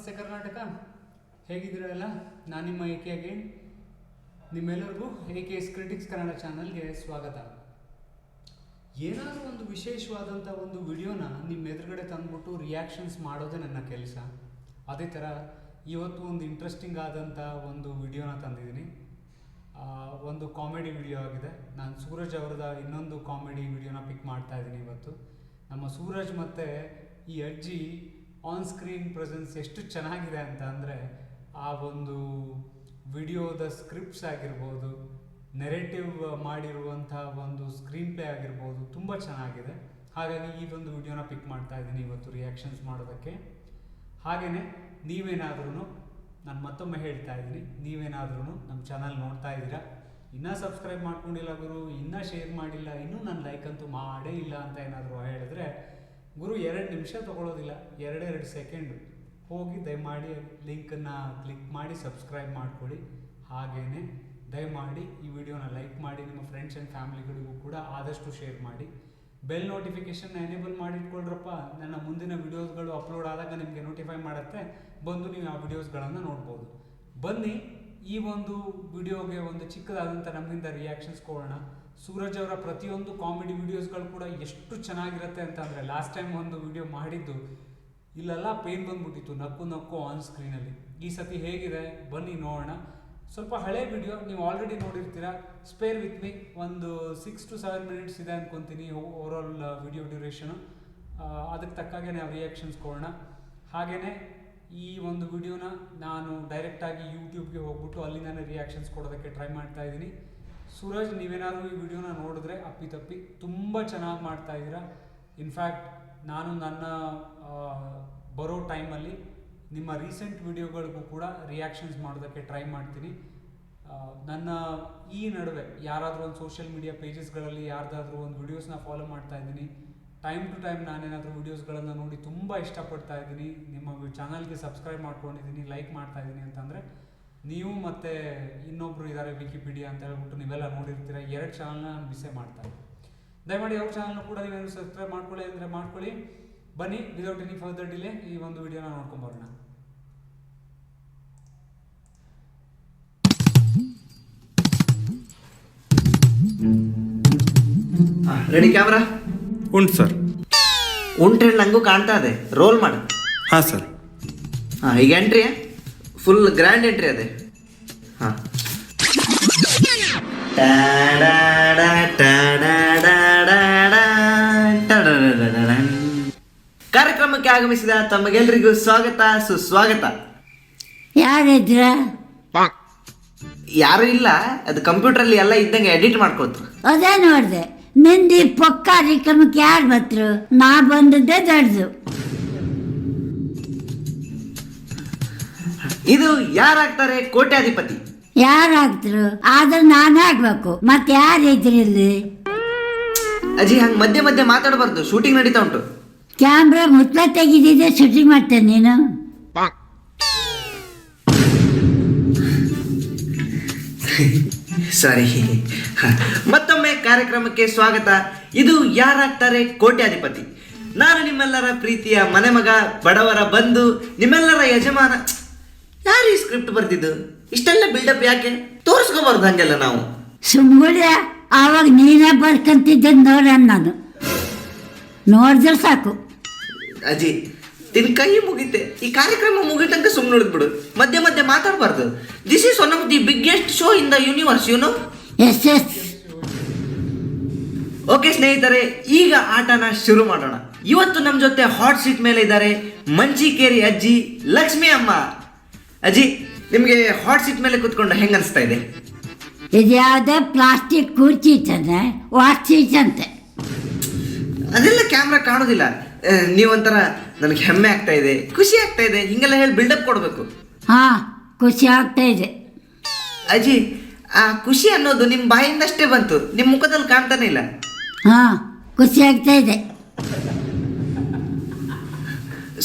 ನಮಸ್ತೆ ಕರ್ನಾಟಕ, ಹೇಗಿದ್ದೀರಾ ಎಲ್ಲ? ನಾನು ನಿಮ್ಮ ಏಕೆ ಅಗೇನ್. ನಿಮ್ಮೆಲ್ಲರಿಗೂ AKS ಕ್ರಿಟಿಕ್ಸ್ ಕನ್ನಡ ಚಾನಲ್ಗೆ ಸ್ವಾಗತ. ಏನಾದರೂ ಒಂದು ವಿಶೇಷವಾದಂಥ ಒಂದು ವಿಡಿಯೋನ ನಿಮ್ಮ ಎದುರುಗಡೆ ತಂದುಬಿಟ್ಟು ರಿಯಾಕ್ಷನ್ಸ್ ಮಾಡೋದೇ ನನ್ನ ಕೆಲಸ. ಅದೇ ಥರ ಇವತ್ತು ಒಂದು ಇಂಟ್ರೆಸ್ಟಿಂಗ್ ಆದಂಥ ಒಂದು ವಿಡಿಯೋನ ತಂದಿದ್ದೀನಿ. ಒಂದು ಕಾಮಿಡಿ ವಿಡಿಯೋ ಆಗಿದೆ. ನಾನು ಸೂರಜ್ ಅವರದ ಇನ್ನೊಂದು ಕಾಮಿಡಿ ವಿಡಿಯೋನ ಪಿಕ್ ಮಾಡ್ತಾ ಇದ್ದೀನಿ ಇವತ್ತು. ನಮ್ಮ ಸೂರಜ್ ಮತ್ತು ಈ ಅಜ್ಜಿ ಆನ್ ಸ್ಕ್ರೀನ್ ಪ್ರೆಸೆನ್ಸ್ ಎಷ್ಟು ಚೆನ್ನಾಗಿದೆ ಅಂತ ಅಂದರೆ, ಆ ಒಂದು ವಿಡಿಯೋದ ಸ್ಕ್ರಿಪ್ಟ್ಸ್ ಆಗಿರ್ಬೋದು, ನೆರೇಟಿವ್ ಮಾಡಿರುವಂಥ ಒಂದು ಸ್ಕ್ರೀನ್ ಪ್ಲೇ ಆಗಿರ್ಬೋದು, ತುಂಬ ಚೆನ್ನಾಗಿದೆ. ಹಾಗಾಗಿ ಈ ಒಂದು ವಿಡಿಯೋನ ಪಿಕ್ ಮಾಡ್ತಾ ಇದ್ದೀನಿ ಇವತ್ತು ರಿಯಾಕ್ಷನ್ಸ್ ಮಾಡೋದಕ್ಕೆ. ಹಾಗೆಯೇ ನೀವೇನಾದ್ರೂ, ನಾನು ಮತ್ತೊಮ್ಮೆ ಹೇಳ್ತಾ ಇದ್ದೀನಿ, ನೀವೇನಾದ್ರೂ ನಮ್ಮ ಚಾನಲ್ ನೋಡ್ತಾ ಇದ್ದೀರಾ, ಇನ್ನೂ ಸಬ್ಸ್ಕ್ರೈಬ್ ಮಾಡ್ಕೊಂಡಿಲ್ಲ ಗುರು, ಇನ್ನೂ ಶೇರ್ ಮಾಡಿಲ್ಲ, ಇನ್ನೂ ನಾನು ಲೈಕ್ ಅಂತೂ ಮಾಡೇ ಇಲ್ಲ ಅಂತ ಏನಾದರೂ ಹೇಳಿದ್ರೆ, ಗುರು 2 ನಿಮಿಷ ತೊಗೊಳ್ಳೋದಿಲ್ಲ, 2 ಸೆಕೆಂಡು ಹೋಗಿ ದಯಮಾಡಿ ಲಿಂಕನ್ನು ಕ್ಲಿಕ್ ಮಾಡಿ ಸಬ್ಸ್ಕ್ರೈಬ್ ಮಾಡ್ಕೊಳ್ಳಿ. ಹಾಗೆಯೇ ದಯಮಾಡಿ ಈ ವಿಡಿಯೋನ ಲೈಕ್ ಮಾಡಿ, ನಿಮ್ಮ ಫ್ರೆಂಡ್ಸ್ ಆ್ಯಂಡ್ ಫ್ಯಾಮಿಲಿಗಳಿಗೂ ಕೂಡ ಆದಷ್ಟು ಶೇರ್ ಮಾಡಿ. ಬೆಲ್ ನೋಟಿಫಿಕೇಷನ್ನ ಎನೇಬಲ್ ಮಾಡಿಟ್ಕೊಳ್ರಪ್ಪ. ನನ್ನ ಮುಂದಿನ ವಿಡಿಯೋಸ್ಗಳು ಅಪ್ಲೋಡ್ ಆದಾಗ ನಿಮಗೆ ನೋಟಿಫೈ ಮಾಡುತ್ತೆ, ಬಂದು ನೀವು ಆ ವಿಡಿಯೋಸ್ಗಳನ್ನು ನೋಡ್ಬೋದು. ಬನ್ನಿ ಈ ಒಂದು ವಿಡಿಯೋಗೆ ಒಂದು ಚಿಕ್ಕದಾದಂಥ ನಮ್ಮಿಂದ ರಿಯಾಕ್ಷನ್ಸ್ ಕೊಡೋಣ. ಸೂರಜ್ ಅವರ ಪ್ರತಿಯೊಂದು ಕಾಮಿಡಿ ವಿಡಿಯೋಸ್ಗಳು ಕೂಡ ಎಷ್ಟು ಚೆನ್ನಾಗಿರುತ್ತೆ ಅಂತ ಅಂದರೆ, ಲಾಸ್ಟ್ ಟೈಮ್ ಒಂದು ವಿಡಿಯೋ ಮಾಡಿದ್ದು ಇಲ್ಲೆಲ್ಲ ಪೇನ್ ಬಂದ್ಬಿಟ್ಟಿತ್ತು, ನಕ್ಕು ಆನ್ ಸ್ಕ್ರೀನಲ್ಲಿ. ಈ ಸತಿ ಹೇಗಿದೆ ಬನ್ನಿ ನೋಡೋಣ. ಸ್ವಲ್ಪ ಹಳೆ ವಿಡಿಯೋ, ನೀವು ಆಲ್ರೆಡಿ ನೋಡಿರ್ತೀರ. ಸ್ಪೇರ್ ವಿತ್ ಮೀ ಒಂದು 6 to 7 minutes ಇದೆ ಅಂದ್ಕೊತೀನಿ ಓವರಾಲ್ ವಿಡಿಯೋ ಡ್ಯೂರೇಷನು. ಅದಕ್ಕೆ ತಕ್ಕಾಗೆ ನಾವು ರಿಯಾಕ್ಷನ್ಸ್ ಕೊಡೋಣ. ಹಾಗೆಯೇ ಈ ಒಂದು ವಿಡಿಯೋನ ನಾನು ಡೈರೆಕ್ಟಾಗಿ ಯೂಟ್ಯೂಬ್ಗೆ ಹೋಗ್ಬಿಟ್ಟು ಅಲ್ಲಿಂದನೇ ರಿಯಾಕ್ಷನ್ಸ್ ಕೊಡೋದಕ್ಕೆ ಟ್ರೈ ಮಾಡ್ತಾ ಇದ್ದೀನಿ. ಸೂರಜ್, ನೀವೇನಾದರೂ ಈ ವಿಡಿಯೋನ ನೋಡಿದ್ರೆ ಅಪ್ಪಿತಪ್ಪಿ ತುಂಬ ಚೆನ್ನಾಗಿ ಮಾಡ್ತಾ ಇದ್ದೀರಾ. ಇನ್ಫ್ಯಾಕ್ಟ್ ನಾನು ನನ್ನ ಬರೋ ಟೈಮಲ್ಲಿ ನಿಮ್ಮ ರೀಸೆಂಟ್ ವಿಡಿಯೋಗಳಿಗೂ ಕೂಡ ರಿಯಾಕ್ಷನ್ಸ್ ಮಾಡೋದಕ್ಕೆ ಟ್ರೈ ಮಾಡ್ತೀನಿ. ನನ್ನ ಈ ನಡುವೆ ಯಾರಾದರೂ ಒಂದು ಸೋಷಿಯಲ್ ಮೀಡಿಯಾ ಪೇಜಸ್ಗಳಲ್ಲಿ ಯಾರ್ದಾದ್ರೂ ಒಂದು ವಿಡಿಯೋಸ್ನ ಫಾಲೋ ಮಾಡ್ತಾ ಇದ್ದೀನಿ. ಟೈಮ್ ಟು ಟೈಮ್ ನಾನೇನಾದರೂ ವೀಡಿಯೋಸ್ಗಳನ್ನು ನೋಡಿ ತುಂಬ ಇಷ್ಟಪಡ್ತಾ ಇದ್ದೀನಿ, ನಿಮ್ಮ ಚಾನಲ್ಗೆ ಸಬ್ಸ್ಕ್ರೈಬ್ ಮಾಡ್ಕೊಂಡಿದ್ದೀನಿ, ಲೈಕ್ ಮಾಡ್ತಾ ಇದ್ದೀನಿ ಅಂತಂದರೆ, ನೀವು ಮತ್ತು ಇನ್ನೊಬ್ಬರು ಇದ್ದಾರೆ ವಿಕಿಪೀಡಿಯಾ ಅಂತ ಹೇಳ್ಬಿಟ್ಟು ನೀವೆಲ್ಲ ನೋಡಿರ್ತೀರ. 2 ಚಾನಲ್ನ ನಾನು ಮಿಸ್ಸೇ ಮಾಡ್ತಾರೆ. ದಯಮಾಡಿ ಅವ್ರ ಚಾನಲ್ನ ಕೂಡ ನೀವೇನು ಸಬ್ಸ್ಕ್ರೈಬ್ ಮಾಡ್ಕೊಳ್ಳಿ ಅಂದರೆ ಮಾಡ್ಕೊಳ್ಳಿ. ಬನ್ನಿ ವಿದೌಟ್ ಎನಿ ಫರ್ದರ್ ಡಿಲೇ ಈ ಒಂದು ವಿಡಿಯೋನ ನೋಡ್ಕೊಂಬರೋಣ. Ready camera? ಉಂಟು ಸರ್. ಉಂಟ್ರಿ, ನನಗೂ ಕಾಣ್ತಾ ಇದೆ. ರೋಲ್ ಮಾಡು. ಹಾಂ ಸರ್. ಈಗ ಎಂಟ್ರಿ ಫುಲ್ ಗ್ರ್ಯಾಂಡ್ ಎಂಟ್ರಿ ಅದೇ. ಹಾಂ, ಕಾರ್ಯಕ್ರಮಕ್ಕೆ ಆಗಮಿಸಿದ ತಮಗೆಲ್ಲರಿಗೂ ಸ್ವಾಗತ, ಸುಸ್ವಾಗತ. ಯಾರಿದ್ರ? ಯಾರು ಇಲ್ಲ, ಅದು ಕಂಪ್ಯೂಟರಲ್ಲಿ ಎಲ್ಲ ಇದ್ದಂಗೆ ಎಡಿಟ್ ಮಾಡ್ಕೊಳ್ತಾರೆ. ಅದೇ ನೋಡ್ದೆ, ನಿಂದಿ ಪೊಕ್ಕ ಕಾರ್ಯಕ್ರಮಕ್ಕೆ ಯಾರು ಬತ್ರು? ನಾ ಬಂದದ್ದೇ ದೊಡ್ಡದು. ಇದು ಯಾರಾಗ್ತಾರೆ ಕೋಟ್ಯಾಧಿಪತಿ? ಯಾರಾಗ್ತರು? ಆದ್ರೆ ನಾನೇ ಆಗ್ಬೇಕು. ಮತ್ತೆ ಯಾರಿದ್ರಿ ಇಲ್ಲಿ? ಅಜ್ಜಿ, ಹಂಗೆ ಮಧ್ಯೆ ಮಧ್ಯೆ ಮಾತಾಡಬಾರ್ದು, ಶೂಟಿಂಗ್ ನಡೀತಾ ಉಂಟು. ಕ್ಯಾಮ್ರಾ ಮುಟ್ಲ ತೆಗಿದಿದೆ, ಶೂಟಿಂಗ್ ಮಾಡ್ತೇನೆ ನೀನು. ಸಾರಿ. ಮತ್ತೊಮ್ಮೆ ಕಾರ್ಯಕ್ರಮಕ್ಕೆ ಸ್ವಾಗತ. ಇದು ಯಾರಾಗ್ತಾರೆ ಕೋಟ್ಯಾಧಿಪತಿ. ನಾನು ನಿಮ್ಮೆಲ್ಲರ ಪ್ರೀತಿಯ ಮನೆ ಮಗ, ಬಡವರ ಬಂಧು, ನಿಮ್ಮೆಲ್ಲರ ಯಜಮಾನ. ಯಾರು ಈ ಸ್ಕ್ರಿಪ್ಟ್ ಬರ್ತಿದ್ದು? ಇಷ್ಟೆಲ್ಲ ಬಿಲ್ಡಪ್ ಯಾಕೆ? ತೋರಿಸ್ಕೋಬಾರ್ದು ಹಂಗೆಲ್ಲ ನಾವು. ಸುಮ್ಗುಳ್ಯ, ಆವಾಗ ನೀನೇ ಬರ್ಕಂತಿದ್ದೆ ನೋಡ. ನಾನು ನೋಡಿದ್ರೆ ಸಾಕು. ಅಜ್ಜಿ, ನಿನ್ ಕೈ ಮುಗಿತೆ. ಈ ಕಾರ್ಯಕ್ರಮ ಮುಗಿತಂಕ ಸುಮ್ಮನೆ ಉಳಿದ್ಬಿಡು, ಮಧ್ಯೆ ಮಧ್ಯೆ ಮಾತಾಡಬಾರ್ದು. This is one of the biggest show in the universe, you know. Yes. Okay ಸ್ನೇಹಿತರೆ, ಈಗ ಆಟನ ಶುರು ಮಾಡೋಣ. ಇವತ್ತು ನಮ್ಮ ಜೊತೆ ಹಾಟ್ ಸೀಟ್ ಮೇಲೆ ಇದ್ದಾರೆ ಮಂಚಿಕೇರಿ ಅಜ್ಜಿ, ಲಕ್ಷ್ಮಿ ಅಮ್ಮ. ಅಜ್ಜಿ, ನಿಮಗೆ ಹಾಟ್ ಸೀಟ್ ಮೇಲೆ ಕೂತ್ಕೊಂಡು ಹೆಂಗ ಅನಿಸ್ತಾ ಇದೆ? ಇದ್ಯಾವುದೇ ಪ್ಲಾಸ್ಟಿಕ್ ಕುರ್ಚಿ ಇಟ್ಟನೆ, ವಾಟ್ ಸೀಟ್ ಅಂತೆ. ಅದೆಲ್ಲ ಕ್ಯಾಮ್ರಾ ಕಾಣೋದಿಲ್ಲ. ನೀವೊಂಥರ ನನಗೆ ಹೆಮ್ಮೆ ಆಗ್ತಾ ಇದೆ, ಖುಷಿ ಆಗ್ತಾ ಇದೆ, ಹಿಂಗೆಲ್ಲ ಹೇಳಿ ಬಿಲ್ಡಪ್ ಕೊಡಬೇಕು. ಹಾ, ಖುಷಿ ಆಗ್ತಾ ಇದೆ. ಅಜ್ಜಿ, ಆ ಖುಷಿ ಅನ್ನೋದು ನಿಮ್ಮ ಬಾಯಿಂದಷ್ಟೇ ಬಂತು, ನಿಮ್ಮ ಮುಖದಲ್ಲಿ ಕಾಣ್ತಾನೆ ಇಲ್ಲ. ಹಾ, ಖುಷಿ ಆಗ್ತಾ ಇದೆ.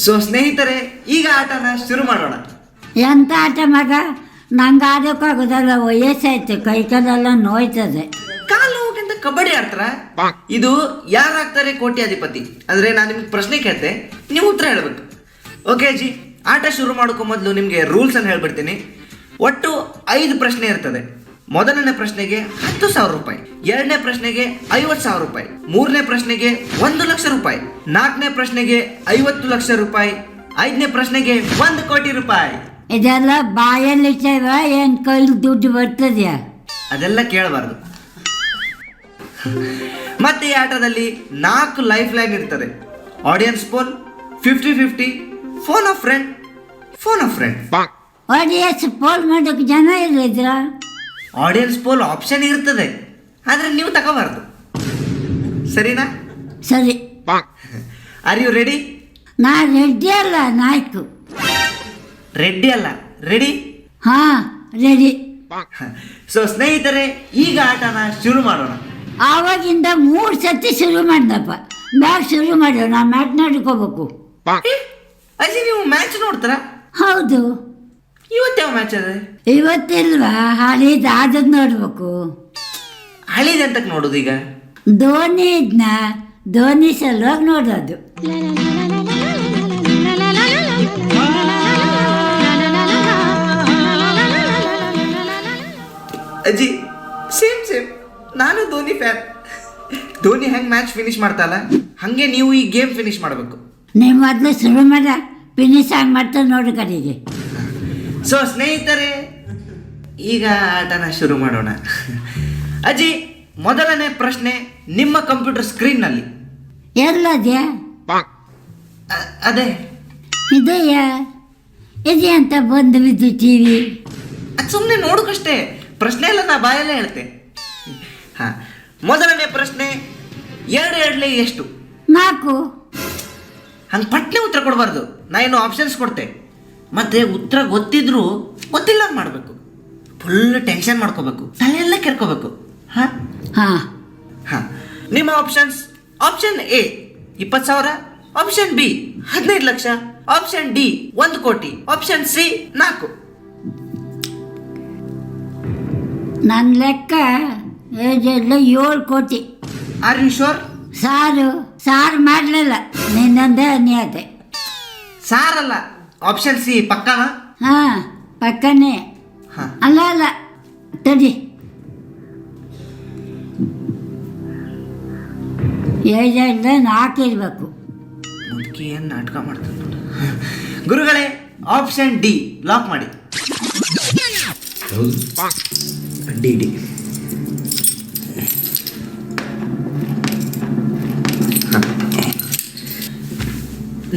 ಸೊ ಸ್ನೇಹಿತರೆ, ಈಗ ಆಟನ ಶುರು ಮಾಡೋಣ. ಎಂತ ಆಟ ಮಗ? ನಂಗೆ ಆಡೋಕ್ಕಾಗೋದಲ್ಲ, ವಯಸ್ಸಾಯ್ತು, ಕೈಕಾಲೆಲ್ಲ ನೋಯ್ತದೆ. ಕಾಲು ಹೋಗಂತ ಕಬಡ್ಡಿ ಆಡ್ತಾರ? ಇದು ಯಾರಾಗ್ತಾರೆ ಕೋಟ್ಯಾಧಿಪತಿ ಅಂದ್ರೆ ನಾನು ನಿಮ್ಗೆ ಪ್ರಶ್ನೆ ಕೇಳ್ತೆ, ನೀವು ಉತ್ತರ ಹೇಳ್ಬೇಕು. ಓಕೆ ಅಜ್ಜಿ, ಆಟ ಶುರು ಮಾಡೋಕ್ಕೂ ಮೊದಲು ನಿಮಗೆ ರೂಲ್ಸನ್ನು ಹೇಳ್ಬಿಡ್ತೀನಿ. ಒಟ್ಟು 5 ಪ್ರಶ್ನೆ ಇರ್ತದೆ. ಮೊದಲನೇ ಪ್ರಶ್ನೆಗೆ 10,000 ರೂಪಾಯಿ, ಎರಡನೇ ಪ್ರಶ್ನೆಗೆ 50,000 ರೂಪಾಯಿ, ಮೂರನೇ ಪ್ರಶ್ನೆಗೆ 1 ಲಕ್ಷ ರೂಪಾಯಿ, ನಾಲ್ಕನೇ ಪ್ರಶ್ನೆಗೆ 50 ಲಕ್ಷ ರೂಪಾಯಿ, ಐದನೇ ಪ್ರಶ್ನೆಗೆ 1 ಕೋಟಿ ರೂಪಾಯಿ. ಇದೆಲ್ಲ ಬಾಯಲ್ಲಿ ಏನ್ ಕೈಲಿ ದುಡ್ಡು ಬರ್ತದ್ಯಾ? ಅದೆಲ್ಲ ಕೇಳಬಾರ್ದು. ಮತ್ತೆ ಈ ಆಟದಲ್ಲಿ 4 ಲೈಫ್ ಲೈನ್ ಇರ್ತದೆ. Audience poll, 50-50, phone of friend, phone of friend. Audience poll ಮಾಡೋಕೆ ಜನ ಇಲ್ಲಿದ್ರ? ಆಡಿಯನ್ಸ್ ಪೋಲ್ ಆಪ್ಷನ್ ಇರ್ತದೆ, ಆದ್ರೆ ನೀವು ತಗೋಬಾರ್ದು. ಸರಿನಾ? ಸರಿ. Are you ready? ನಾ ರೆಡ್ಡಿ ಅಲ್ಲ, ನಾಯ್ಕು. ರೆಡ್ಡಿ ಅಲ್ಲ, ರೆಡಿ? ಹಾ, ರೆಡಿ. ಸೊ ಸ್ನೇಹಿತರೆ, ಈಗ ಆಟನ ಶುರು ಮಾಡೋಣ. ಆವಾಗಿಂದ 3 ಸತಿ ಶುರು ಮಾಡ್ದಪ್ಪ. ಬ್ಯಾಗ್ ಶುರು ಮಾಡೋಣ, ನಾ ಮ್ಯಾಟ್ ನೋಡ್ಕೋಬೇಕು. ಅಜ್ಜಿ, ನೀವು ಮ್ಯಾಚ್ ನೋಡ್ತಾರ? ಹೌದು. ಇವತ್ತೇವ ಮ್ಯಾಚ್ ಅದ? ಇವತ್ತಿಲ್ವಾ, ಹಳಿದ ಆದದ್ ನೋಡ್ಬೇಕು. ಹಳಿದೆ ಅಂತಕ್ ನೋಡುದು ಈಗ? ಧೋನಿ ಇದ್ನ, ಧೋನಿ ಸಲುವಾಗಿ ನೋಡೋದು. ಅಜ್ಜಿ, ಸೇಮ್ ನಾನು ಧೋನಿ ಫ್ಯಾನ್. ಧೋನಿ ಹೆಂಗ್ ಮ್ಯಾಚ್ ಫಿನಿಶ್ ಮಾಡ್ತಾರಲ್ಲ, ಹಂಗೆ ನೀವು ಈ ಗೇಮ್ ಫಿನಿಶ್ ಮಾಡಬೇಕು. ನೀವು ಮೊದಲು ಶುರು ಮಾಡ, ಫಿನಿಶ್ ಆಗಿ ಮಾಡ್ತಾ ನೋಡು ಕಡೆಗೆ. ಸೊ ಸ್ನೇಹಿತರೆ, ಈಗ ಆಟನ ಶುರು ಮಾಡೋಣ. ಅಜ್ಜಿ, ಮೊದಲನೇ ಪ್ರಶ್ನೆ ನಿಮ್ಮ ಕಂಪ್ಯೂಟರ್ ಸ್ಕ್ರೀನ್ನಲ್ಲಿ. ಎಲ್ಲದ್ಯಾ? ಅದೇ ಇದೆಯಾ? ಇದೆ ಅಂತ ಬಂದು ಬಿದ್ದು ಟಿವಿ. ಅದು ಸುಮ್ಮನೆ ನೋಡೋಕಷ್ಟೇ, ಪ್ರಶ್ನೆ ಎಲ್ಲ ನಾ ಬಾಯಲ್ಲೇ ಹೇಳ್ತೆ. ಹಾಂ, ಮೊದಲನೇ ಪ್ರಶ್ನೆ, 2 2 ಎಷ್ಟು? 4. ಹಂಗೆ ಪಟ್ನೆ ಉತ್ತರ ಕೊಡಬಾರ್ದು. ನಾ ಏನು ಆಪ್ಷನ್ಸ್ ಕೊಡ್ತೆ, ಮತ್ತೆ ಉತ್ತರ ಗೊತ್ತಿದ್ರು ಗೊತ್ತಿಲ್ಲ ಮಾಡಬೇಕು. ಫುಲ್ ಟೆನ್ಷನ್ ಮಾಡ್ಕೋಬೇಕು, ತಲೆಯೆಲ್ಲ ಕೆರ್ಕೋಬೇಕು. ಹಾಂ ಹಾಂ ಹಾಂ, ನಿಮ್ಮ options: option A 20,000, option B 15 lakh, option D 1 ಕೋಟಿ, ಆಪ್ಷನ್ ಸಿ 4. ನನ್ನ ಲೆಕ್ಕ ಏಜೆಲ್ಲ 7 ಕೋಟಿ. Are you sure? ಸಾರು ಮಾಡಲಿಲ್ಲ, ನಿನ್ನೊಂದೇ ಅನ್ಯಾತೆ. ಸಾರಲ್ಲ, ಆಪ್ಷನ್ ಸಿ ಪಕ್ಕಾನಾ? ಹಾಂ, ಪಕ್ಕನೇ. ಹಾಂ, ಅಲ್ಲ ತಡಿ, ಏಜೆಲ್ಲ 4 ಇರಬೇಕು. ಮುದುಕಿ ಏನು ನಾಟಕ ಮಾಡ್ತಾರೆ ನೋಡು. ಗುರುಗಳೇ, ಆಪ್ಷನ್ ಡಿ ಲಾಕ್ ಮಾಡಿ. D D.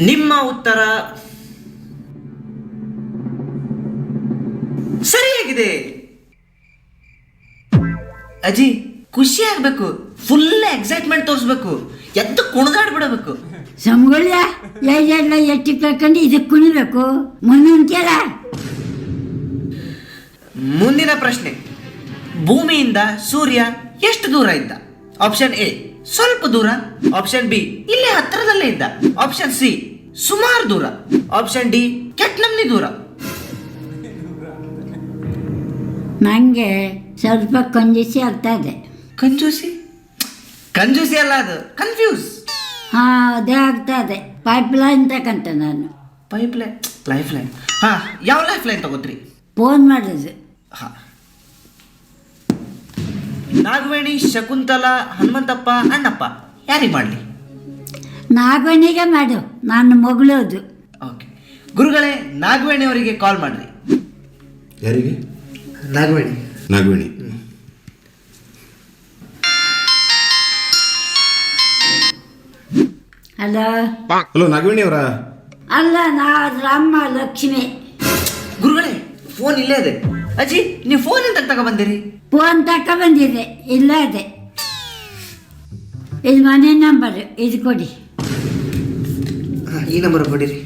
ನಿಮ್ಮ ಉತ್ತರ ಸರಿಯಾಗಿದೆ. ಅಜ್ಜಿ, ಖುಷಿ ಆಗ್ಬೇಕು, ಫುಲ್ ಎಕ್ಸೈಟ್ಮೆಂಟ್ ತೋರಿಸ್ಬೇಕು, ಎದ್ದು ಕುಣಿದಾಡ್ಬಿಡಬೇಕು. ಸಮಗುಳ್ಯ ಏಜೆಲ್ಲ ಎತ್ತಿ ಕಳ್ಕೊಂಡು ಇದಕ್ಕೆ ಕುಣಿಬೇಕು. ಮುಂದಿನ ಕೇಳ. ಮುಂದಿನ ಪ್ರಶ್ನೆ, ಭೂಮಿಯಿಂದ ಸೂರ್ಯ ಎಷ್ಟು ದೂರ ಇದ್ದ? ಆಪ್ಷನ್ ಎ ಸ್ವಲ್ಪ ದೂರ, ಆಪ್ಷನ್ ಬಿ ಇಲ್ಲೇ ಹತ್ತಿರದಲ್ಲೇ ಇದ್ದ, ಆಪ್ಷನ್ ಸಿ ಸುಮಾರು ದೂರ, ಆಪ್ಷನ್ ಡಿ ಕೆಟ್ನಮ್ನಿ ದೂರ. ನನಗೆ ಸ್ವಲ್ಪ ಕಂಜೂಸಿ ಆಗ್ತಾ ಇದೆ. ಕಂಜೂಸಿ? ಕಂಜೂಸಿ ಅಲ್ಲ, ಅದು ಕನ್ಫ್ಯೂಸ್. ಹಾಂ, ಅದೇ ಆಗ್ತಾ ಇದೆ. ಪೈಪ್ಲೈನ್ ತಗೊಂತ ನಾನು. Pipe line, life line. ಹಾಂ, ಯಾವ ಲೈಫ್ ಲೈನ್ ತಗೋತ್ರಿ? ಫೋನ್ ಮಾಡೋದು. ಹಾಂ, ನಾಗವೇಣಿ, ಶಕುಂತಲಾ, ಹನುಮಂತಪ್ಪ, ಅಣ್ಣಪ್ಪ, ಯಾರಿಗೆ ಮಾಡಲಿ? ನಾಗವಣಿಗೆ ಮಾಡು, ನನ್ನ ಮಗಳೋದು. ಓಕೆ ಗುರುಗಳೇ, ನಾಗವೇಣಿ ಅವರಿಗೆ ಕಾಲ್ ಮಾಡ್ರಿ. ಯಾರಿಗೆ? ನಾಗವೇಣಿ. ನಾಗವೇಣಿ. ಹಲೋ. ಹಲೋ, ನಾಗವೇಣಿ ಅವರ? ಅಲ್ಲ, ನಾ ಅಮ್ಮ ಲಕ್ಷ್ಮಿ. ಗುರುಗಳೇ, ಫೋನ್ ಇಲ್ಲೇ ಇದೆ. ಅಜ್ಜಿ, ನೀವು ಫೋನ್ ಎಂತ ತಗೊಬಂದಿರಿ? ಫೋನ್ ತಕ ಬಂದಿದೆ, ಇಲ್ಲ ಇದೆ. ಇದು ಮನೆ ನಂಬರ್, ಇದು ಕೊಡಿ. ಈ ನಂಬರ್ ಕೊಡಿರಿ.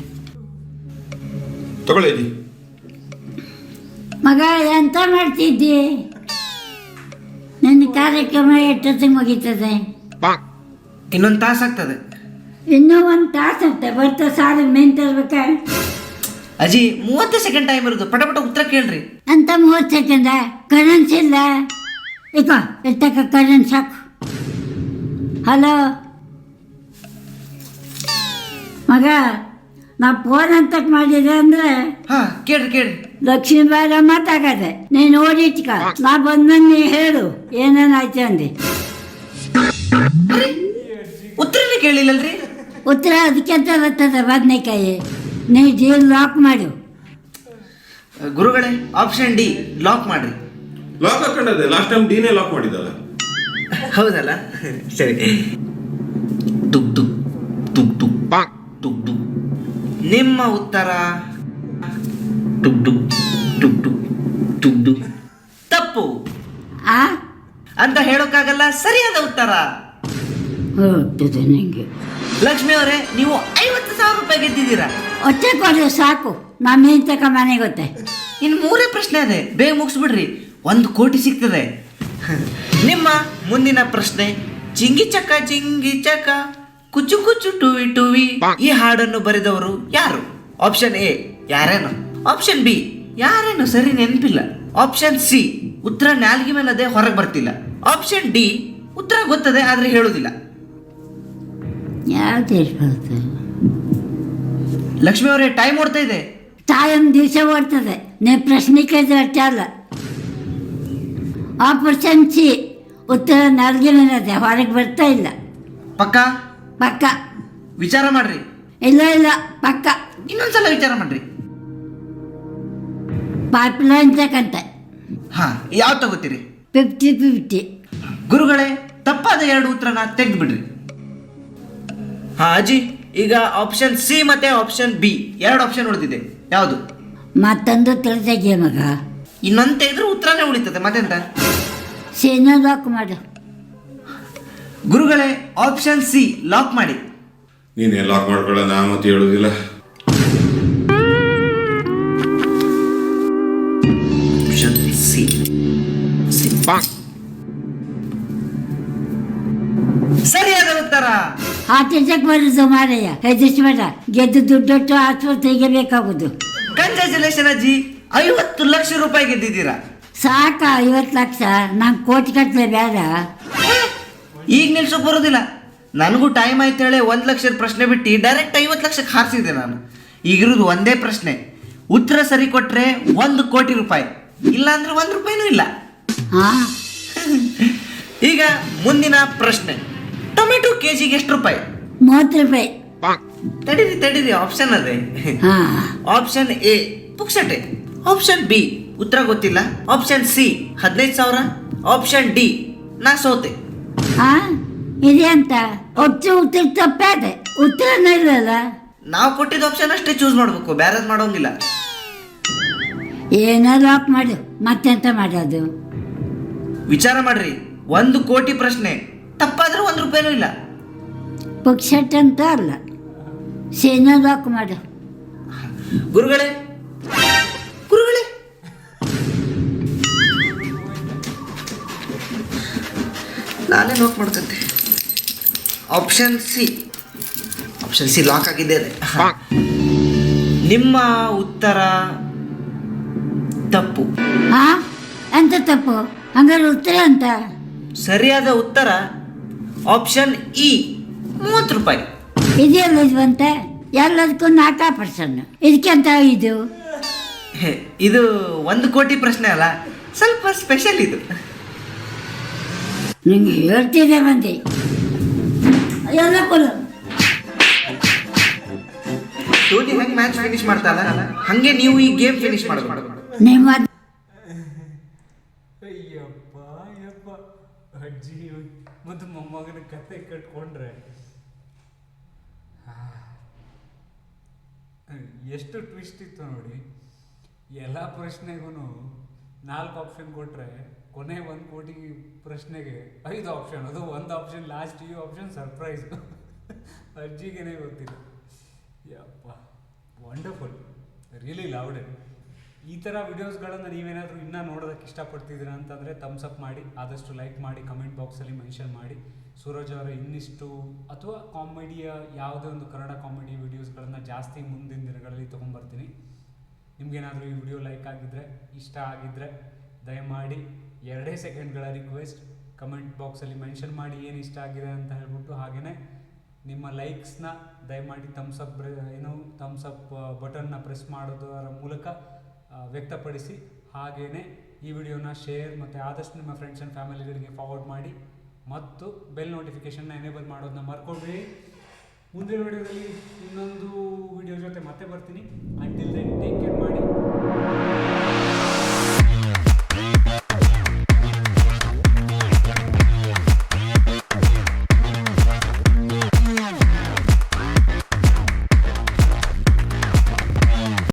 ತಗೊಳ್ಳಿ ಅಜ್ಜಿ. ಮಗ, ಎಂತ ಮಾಡ್ತಿದ್ದಿ? ನನ್ನ ಕಾರ್ಯಕ್ರಮ ಎಷ್ಟೊತ್ತಿಗೆ ಮುಗೀತದೆ? ಇನ್ನೊಂದು ತಾಸು ಆಗ್ತದೆ. ಇನ್ನೂ 1 ತಾಸು ಅಂತ ಬರ್ತಾ ಸಾರು ಮೇನ್ ತರ್ಬೇಕ? ಅಜ್ಜಿ, 30 ಸೆಕೆಂಡ್ ಟೈಮ್ ಇರೋದು, ಪಟ ಉತ್ತರ ಕೇಳ್ರಿ. ಅಂತ 30 ಸೆಕೆಂಡ? ಕರೆನ್ಸ್ ಇಲ್ಲ ಈಗ, ಎಷ್ಟಕ್ಕ ಕರೆನ್ಸ್ ಸಾಕು. ಹಲೋ ಮಗ, ನಾ ಫೋನ್ ಅಂತ ಮಾಡಿದೆ ಅಂದ್ರೆ ಹಾ ಕೇಳ್ರಿ ಲಕ್ಷ್ಮೀಬಾಯಿ ಮಾತಾಗದೆ ನೀನು ಓಡಿಟ್ಕ ನಾ ಬಂದ್ಮೇಲೆ ನೀ ಹೇಳು ಏನೇನಾಯ್ತು ಅಂದೆ. ಉತ್ತರನೇ ಕೇಳಿಲ್ಲಲ್ರಿ. ಉತ್ತರ ಅದಕ್ಕೆ ಅಂತ ಬರ್ತದೆ ಬದನೆಕಾಯಿ. ನೀ ಡೀಲ್ ಲಾಕ್ ಮಾಡು. ಗುರುಗಳೇ ಆಪ್ಷನ್ ಡಿ ಲಾಕ್ ಮಾಡ್ರಿ. ಲಾಕ್ ಹಾಕೊಂಡದೆ ಲಾಸ್ಟ್ ಟೈಮ್ ಡಿನೇ ಲಾಕ್ ಮಾಡಿದ್ದಲ್ಲ. ಹೌದಲ್ಲ ಸರಿ. ತುಕ್ ತುಕ್ ತುಕ್ ತುಕ್ ತುಕ್ ತುಕ್. ನಿಮ್ಮ ಉತ್ತರ took took took took took took ತಪ್ಪು ಆ ಅಂತ ಹೇಳೋಕ್ಕಾಗಲ್ಲ. ಸರಿಯಾದ ಉತ್ತರ. ಹೋಗ್ತದೆ ನನಗೆ. ಲಕ್ಷ್ಮಿ ಅವರೇ, ನೀವು 50,000 ರೂಪಾಯಿ ಗೆದ್ದಿದ್ದೀರಾ. ಒಟ್ಟೆ ಕೊಡು ಸಾಕು. ನಮ್ಮ ತಕ ಮನೆ ಗೊತ್ತೆ. ಇನ್ನು 3 ಪ್ರಶ್ನೆ ಇದೆ, ಬೇಗ ಮುಗಿಸ್ಬಿಡ್ರಿ. 1 ಕೋಟಿ ಸಿಗ್ತದೆ. ನಿಮ್ಮ ಮುಂದಿನ ಪ್ರಶ್ನೆ, ಜಿಂಗಿ ಚಕ ಕುಚ್ಚು ಕುಚ್ಚು ಟುವಿ ಟುವಿ ಈ ಹಾಡನ್ನು ಬರೆದವರು ಯಾರು? ಆಪ್ಷನ್ ಎ ಯಾರೇನು, ಆಪ್ಷನ್ ಬಿ ಯಾರೇನು ಸರಿ ನೆನಪಿಲ್ಲ, ಆಪ್ಷನ್ ಸಿ ಉತ್ತರ ನಾಲ್ಗೆ ಮೇಲದೆ ಹೊರಗೆ ಬರ್ತಿಲ್ಲ, ಆಪ್ಷನ್ ಡಿ ಉತ್ತರ ಗೊತ್ತದೆ ಆದ್ರೆ ಹೇಳುದಿಲ್ಲ. ಯಾವ್ದು ಹೇಳ್ಬಾರ್ದು. ಲಕ್ಷ್ಮಿ ಅವರೇ, ಟೈಮ್ ಓಡ್ತಾ ಇದೆ. ಟೈಮ್ ದಿವಸ ಓಡ್ತದೆ. ನೀವು ಪ್ರಶ್ನೆ ಕೇಳಿದ್ರೆ ಅಷ್ಟೇ ಅಲ್ಲ. ಆಪರೇಷನ್ ಸಿ ಉತ್ತರ ನಲ್ಗಿನದೆ ಹೊರಗೆ ಬರ್ತಾ ಇಲ್ಲ. ಪಕ್ಕ ಪಕ್ಕ. ವಿಚಾರ ಮಾಡ್ರಿ. ಇಲ್ಲ ಪಕ್ಕ. ಇನ್ನೊಂದ್ಸಲ ವಿಚಾರ ಮಾಡ್ರಿ. ಪೈಪ್ಲೈನ್ ತಕ್ಕಂತ. ಹಾ, ಯಾವ ತಗೋತೀರಿ? 50-50. ಗುರುಗಳೇ, ತಪ್ಪಾದ 2 ಉತ್ತರನ ತೆಗೆದು ಬಿಡ್ರಿ. ಹಾ ಅಜ್ಜಿ, ಈಗ ಆಪ್ಷನ್ ಸಿ ಮತ್ತೆ ಆಪ್ಷನ್ ಬಿ 2 ಆಪ್ಷನ್ ಉಳಿದಿದೆ, ಯಾವುದು? ಮತ್ತೊಂದು ತಿಳಿದೆಗೆ ಮಗ. ಇನ್ನೊಂದು ತೆಗೆದ್ರೆ ಉತ್ತರನೇ ಉಳಿತದೆ, ಮತ್ತೆಂತ? ಸೇನಾ ಲಾಕ್ ಮಾಡು. ಗುರುಗಳೇ, ಆಪ್ಷನ್ ಸಿ ಲಾಕ್ ಮಾಡಿ. ನೀನೇ ಲಾಕ್ ಮಾಡ್ಕೊಳ್ಳ, ನಾ ಮತ್ತೆ ಹೇಳುದಿಲ್ಲ. Option C. ಸರಿಯಾದ ಉತ್ತರ. ಆಚೆಗೆ ಬರೋದು ಮಾರಯ್ಯ, ಹೆದರ್ಸ್ಬೇಡ. ಗೆದ್ದು ದುಡ್ಡೊಟ್ಟು ಆಸ್ಪತ್ರೆಗೆ ಬೇಕಾಗುದು. ಕಂಗ್ರ್ಯಾಚುಲೇಷನ್ ಅಜ್ಜಿ, 50 ಲಕ್ಷ ರೂಪಾಯಿ ಗೆದ್ದಿದ್ದೀರಾ. ಸಾಕ 50 ಲಕ್ಷ? ನಂಗೆ ಕೋಟಿ ಕಟ್ಟಲೆ ಬೇಡ. ಈಗ ನಿಲ್ಸೋಕೆ ಬರೋದಿಲ್ಲ. ನನಗೂ ಟೈಮ್ ಆಯ್ತು ಹೇಳಿ 1 ಲಕ್ಷದ ಪ್ರಶ್ನೆ ಬಿಟ್ಟು ಡೈರೆಕ್ಟ್ 50 ಲಕ್ಷಕ್ಕೆ ಹಾರಿಸಿದೆ ನಾನು. ಈಗಿರೋದು ಒಂದೇ ಪ್ರಶ್ನೆ, ಉತ್ತರ ಸರಿ ಕೊಟ್ರೆ 1 ಕೋಟಿ ರೂಪಾಯಿ, ಇಲ್ಲ ಅಂದ್ರೆ 1 ರೂಪಾಯಿನೂ ಇಲ್ಲ. ಹಾ, ಈಗ ಮುಂದಿನ ಪ್ರಶ್ನೆ, ಟೊಮೆಟೊ ಕೆಜಿಗೆ ಎಷ್ಟು ರೂಪಾಯಿ? 30 ರೂಪಾಯಿ. ತಡೀರಿ, ಆಪ್ಷನ್ ಅದೇ. ಹಾ, ಆಪ್ಷನ್ ಎ ಪುಕ್ಸಟೆ, ಆಪ್ಷನ್ ಬಿ ಉತ್ತರ ಗೊತ್ತಿಲ್ಲ, ಆಪ್ಷನ್ ಸಿ 15,000, ಆಪ್ಷನ್ ಡಿ ನಾ ಸೋತೆ. ಹಾ, ಇದೆ ಅಂತ ಒಟ್ಟು ಉತ್ತರ ತಪ್ಪಾದೆ. ಉತ್ತರನೇ ಇಲ್ಲಲ್ಲ. ನಾವು ಕೊಟ್ಟಿದ್ದ ಆಪ್ಷನ್ ಅಷ್ಟೇ ಚೂಸ್ ಮಾಡಬೇಕು, ಬೇರೆದ್ ಮಾಡೋಂಗಿಲ್ಲ. ಏನೋ ಲಾಕ್ ಮಾಡು. ಮತ್ತೆಂತ ಮಾಡೋದು? ವಿಚಾರ ಮಾಡ್ರಿ. 1 ಕೋಟಿ ಪ್ರಶ್ನೆ, ತಪ್ಪಾದ್ರೆ 1 ರೂಪಾಯಿನೂ ಇಲ್ಲ. ಪುಕ್ಸಟ್ ಅಂತ ಅಲ್ಲ, ಸೇನಾ ಲಾಕ್ ಮಾಡು. ಗುರುಗಳೇ, ನಾನೇ ಲಾಕ್ ಮಾಡ್ತಂತೆ. ಆಪ್ಷನ್ ಸಿ ಲಾಕ್ ಆಗಿದ್ದೇನೆ. ನಿಮ್ಮ ಉತ್ತರ ತಪ್ಪು. ಹಾ, ಎಂತ ತಪ್ಪು? ಹಂಗಾರೆ ಉತ್ತರ ಅಂತ? ಸರಿಯಾದ ಉತ್ತರ ಆಪ್ಷನ್ ಇ 30 ರೂಪಾಯಿ. ಇದೆಲ್ಲ ಇದು ಅಂತ ಎಲ್ಲದಕ್ಕೂ 4%. ಇದಕ್ಕೆಂತ ಇದು? ಇದು 1 ಕೋಟಿ ಪ್ರಶ್ನೆ ಅಲ್ಲ, ಸ್ವಲ್ಪ ಸ್ಪೆಷಲ್ ಇದು. ನಿಂಗೆ ಹೇಳ್ತಿದ್ದೆ ಬಂದೆ ಎಲ್ಲ ಕೊಡು. ಧೋನಿ ಹೆಂಗೆ ಮ್ಯಾಚ್ ಫಿನಿಶ್ ಮಾಡ್ತಾರ ಹಂಗೆ ನೀವು ಈ ಗೇಮ್ ಫಿನಿಶ್ ಮಾಡಬೇಕು. ನಿಮ್ಮ ಅಯ್ಯಪ್ಪ ಅಜ್ಜಿ ಮತ್ತು ಮೊಮ್ಮಗನ ಕತೆ ಕಟ್ಕೊಂಡ್ರೆ ಎಷ್ಟು ಟ್ವಿಸ್ಟ್ ಇತ್ತು ನೋಡಿ. ಎಲ್ಲ ಪ್ರಶ್ನೆಗೂ 4 ಆಪ್ಷನ್ ಕೊಟ್ಟರೆ ಕೊನೆ 1 ಕೋಟಿ ಪ್ರಶ್ನೆಗೆ 5 ಆಪ್ಷನ್. ಅದು 1 ಆಪ್ಷನ್ ಲಾಸ್ಟ್, ಈ ಆಪ್ಷನ್ ಸರ್ಪ್ರೈಸ್. ಅಜ್ಜಿಗೇನೆ ಗೊತ್ತಿಲ್ಲ. ಯಪ್ಪ, ವಂಡರ್ಫುಲ್, ರಿಯಲಿ ಲವ್ಡ್ ಇಟ್. ಈ ಥರ ವಿಡಿಯೋಸ್ಗಳನ್ನು ನೀವೇನಾದರೂ ಇನ್ನೂ ನೋಡೋದಕ್ಕೆ ಇಷ್ಟಪಡ್ತಿದ್ದೀರಾ ಅಂತಂದರೆ ಥಮ್ಸ್ ಅಪ್ ಮಾಡಿ, ಆದಷ್ಟು ಲೈಕ್ ಮಾಡಿ, ಕಮೆಂಟ್ ಬಾಕ್ಸಲ್ಲಿ ಮೆನ್ಷನ್ ಮಾಡಿ. ಸೂರಜ್ ಅವರ ಇನ್ನಿಷ್ಟು ಅಥವಾ ಕಾಮಿಡಿಯ ಯಾವುದೇ ಒಂದು ಕನ್ನಡ ಕಾಮಿಡಿ ವಿಡಿಯೋಸ್ಗಳನ್ನು ಜಾಸ್ತಿ ಮುಂದಿನ ದಿನಗಳಲ್ಲಿ ತೊಗೊಂಬರ್ತೀನಿ. ನಿಮಗೇನಾದರೂ ಈ ವಿಡಿಯೋ ಲೈಕ್ ಆಗಿದ್ದರೆ, ಇಷ್ಟ ಆಗಿದ್ದರೆ ದಯಮಾಡಿ 2 ಸೆಕೆಂಡ್ಗಳ ರಿಕ್ವೆಸ್ಟ್, ಕಮೆಂಟ್ ಬಾಕ್ಸಲ್ಲಿ ಮೆನ್ಷನ್ ಮಾಡಿ ಏನು ಇಷ್ಟ ಆಗಿದೆ ಅಂತ ಹೇಳ್ಬಿಟ್ಟು. ಹಾಗೆಯೇ ನಿಮ್ಮ ಲೈಕ್ಸ್ನ ದಯಮಾಡಿ ಥಮ್ಸಪ್ ಬಟನ್ನ ಪ್ರೆಸ್ ಮಾಡೋದರ ಮೂಲಕ ವ್ಯಕ್ತಪಡಿಸಿ. ಹಾಗೆಯೇ ಈ ವಿಡಿಯೋನ ಶೇರ್ ಮತ್ತು ಆದಷ್ಟು ನಿಮ್ಮ ಫ್ರೆಂಡ್ಸ್ ಆ್ಯಂಡ್ ಫ್ಯಾಮಿಲಿಗಳಿಗೆ ಫಾರ್ವರ್ಡ್ ಮಾಡಿ ಮತ್ತು ಬೆಲ್ ನೋಟಿಫಿಕೇಷನ್ನ ಎನೇಬಲ್ ಮಾಡೋದನ್ನ ಮರ್ಕೊಳ್ಬೇಡಿ. ಮುಂದಿನ ವಿಡಿಯೋದಲ್ಲಿ ಇನ್ನೊಂದು ವಿಡಿಯೋ ಜೊತೆ ಮತ್ತೆ ಬರ್ತೀನಿ. ಅಂಟಿಲ್ ದೆನ್ ಟೇಕ್ ಕೇರ್ ಮಾಡಿ.